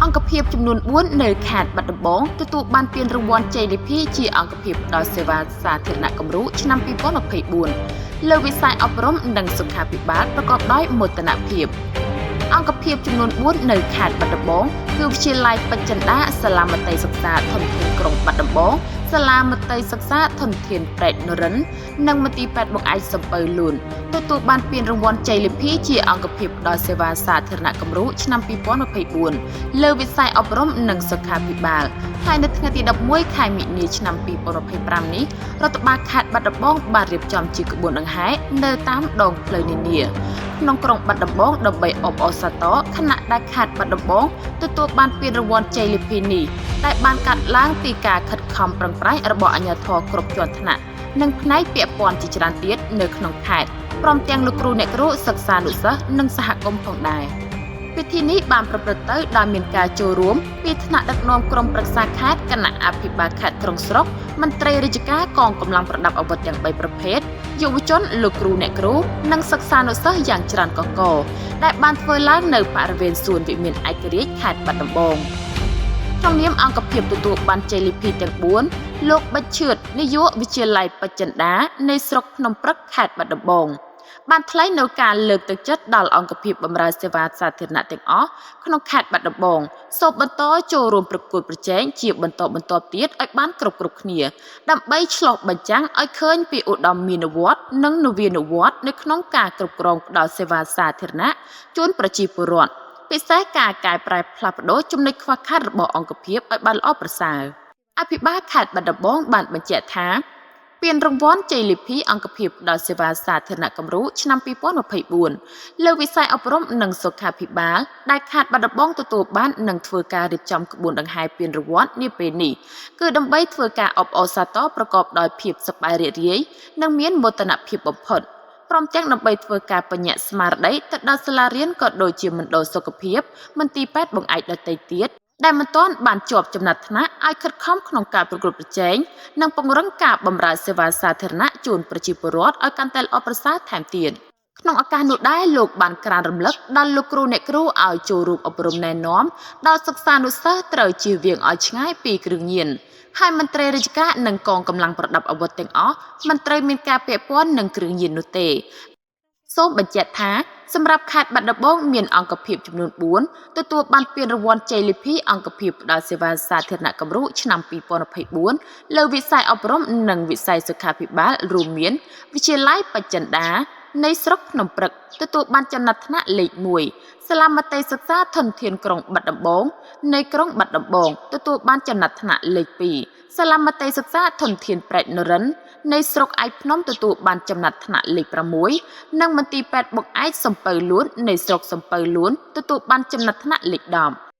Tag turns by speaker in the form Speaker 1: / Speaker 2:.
Speaker 1: អង្គភាពចំនួន4នៅខេត្តបាត់ដំបងទទួលបានពានរង្វាន់ជ័យលាភីជាអង្គភាពផ្ដល់សេវាសាធារណគំរូឆ្នាំ2024លើវិស័យអប់រំនិងសុខាភិបាលប្រកបដោយមោទនភាពអង្គភាពចំនួន4នៅខេត្តបាត់ដំបងគឺវិទ្យាល័យបច្ចិន្តាសាលាមត្តេយ្យសិក្សាធនធានក្រុងបាត់ដំបងសាលាមត្តេយ្យសិក្សាធនធានប្រេតនរិននិងមន្ទីរពេទ្យបង្អែកសំពៅលួនទទួលបានពានរង្វាន់ជ័យលាភីជាអង្គភាពផ្ដល់សេវាសាធារណគំរូឆ្នាំ2024លើវិស័យអប់រំនិងសុខាភិបាលហើយនៅថ្ងៃទី11ខែមិនិនាឆ្នាំ2025នេះរដ្ឋបាលខេត្តបាត់ដំបងបានរៀបចំជាក្បួនដង្ហែនៅតាមដងផ្លូវនានាក្នុងក្រុងបាត់ដំបងដើម្បីអបអរសាទរខណៈដែលខេត្តបាត់ដំបងទទួលបានពានរង្វាន់ជ័យលាភីនេះដែលបានកាត់ឡើងពីការខិតខំប្រឹងប្រែងរបស់អាជ្ញាធរគ្រប់ជាន់ថ្នាក់និងផ្នែកពាក់ព័ន្ធជាច្រើនទៀតនៅក្នុងខេត្តព្រមទាំងលោកគ្រូអ្នកគ្រូសិក្សានុសិស្សនិងសហគមន៍ផងដែរពិធីនេះបានប្រព្រឹត្តទៅដោយមានការចូលរួមពីថ្នាក់ដឹកនាំក្រុមប្រឹក្សាខេត្តគណៈអភិបាលខេត្តក្រុងស្រុកមន្ត្រីរាជការកងកម្លាំងប្រដាប់អាវុធទាំង3ប្រភេទយុវជនលោកគ្រូអ្នកគ្រូនិងសិក្សានុសិស្សយ៉ាងច្រើនកកដែលបានធ្វើឡើងនៅបរិវេណសួនវិមានឯករាជ្យខេត្តបាត់ដំបងក្នុងនាមអង្គភាពទទួលបានជ័យលាភីទាំង4លោកបិជឈឿតនាយកវិទ្យាល័យបច្ចិន្តានៃស្រុកភ្នំព្រឹកខេត្តបាត់ដំបងបានថ្លែងនៅការលើកទឹកចិត្តដល់អង្គភាពបម្រើសេវាសាធារណៈទាំងអស់ក្នុងខេត្តបាត់ដំបងសូមបន្តចូលរួមប្រកួតប្រជែងជាបន្តទៀតឲ្យបានគ្រប់គ្នាដើម្បីឆ្លុះបញ្ចាំងឲ្យឃើញពីឧត្តមមានវត្តនិងនវានុវត្តនៅក្នុងការគ្រប់គ្រងផ្ដល់សេវាសាធារណៈជូនប្រជាពលរដ្ឋពិសេសការកែប្រែផ្លាស់ប្ដូរចំណុចខ្វះខាតរបស់អង្គភាពឲ្យបានល្អប្រសើរអភិបាលខេត្តបាត់ដំបងបានបញ្ជាក់ថាពានរង្វាន់ជ័យលាភីអង្គភាពផ្ដល់សេវាសាធារណគំរូឆ្នាំ2024លើវិស័យអប់រំនិងសុខាភិបាលដែលខេត្តបាត់ដំបងទទួលបាននិងធ្វើការរៀបចំក្បួនដង្ហែពានរង្វាន់នាពេលនេះគឺដើម្បីធ្វើការអបអរសាទរប្រកបដោយភាពសប្បាយរីករាយនិងមានមោទនភាពបំផុតព្រមទាំងដើម្បីធ្វើការបញ្ញត្តិស្មារតីទៅដល់សាលារៀនក៏ដូចជាមណ្ឌលសុខភាពមន្ទីរពេទ្យបង្អែកដទៃទៀតដែលមិនទាន់បានជាប់ចំណាត់ថ្នាក់ឲ្យខិតខំក្នុងការប្រកួតប្រជែងនិងពង្រឹងការបម្រើសេវាសាធារណៈជូនប្រជាពលរដ្ឋឲ្យកាន់តែល្អប្រសើរថែមទៀតក្នុងឱកាសនោះដែរលោកបានក្រើនរំលឹកដល់លោកគ្រូអ្នកគ្រូឲ្យចូលរួមអប់រំណែនាំដល់សិក្សានុសិស្សត្រូវជៀសវាងឲ្យឆ្ងាយពីគ្រឿងញៀនហើយមន្ត្រីរាជការនិងកងកម្លាំងប្រដាប់អាវុធទាំងអស់មិនត្រូវមានការពាក់ព័ន្ធនឹងគ្រឿងញៀននោះទេសូមបញ្ជាក់ថាសម្រាប់ខេត្តបាត់ដំបងមានអង្គភាពចំនួន4ទទួលបានពានរង្វាន់ជ័យលាភីអង្គភាពផ្ដល់សេវាសាធារណគំរូឆ្នាំ2024លើវិស័យអប់រំនិងវិស័យសុខាភិបាលរួមមានវិទ្យាល័យបច្ចិន្តានៃស្រុកភ្នំព្រឹកទទួលបានចំណាត់ថ្នាក់លេខ1សាលាមត្តេយ្យសិក្សាធនធានក្រុងបាត់ដំបងនៃក្រុងបាត់ដំបងទទួលបានចំណាត់ថ្នាក់លេខ2សាលាមត្តេយ្យសិក្សាធនធានប្រេតនរិននៃស្រុកឯកភ្នំទទួលបានចំណាត់ថ្នាក់លេខ6និងមន្ទីរពេទ្យបង្អែកសំពៅលួននៃស្រុកសំពៅលួនទទួលបានចំណាត់ថ្នាក់លេខ10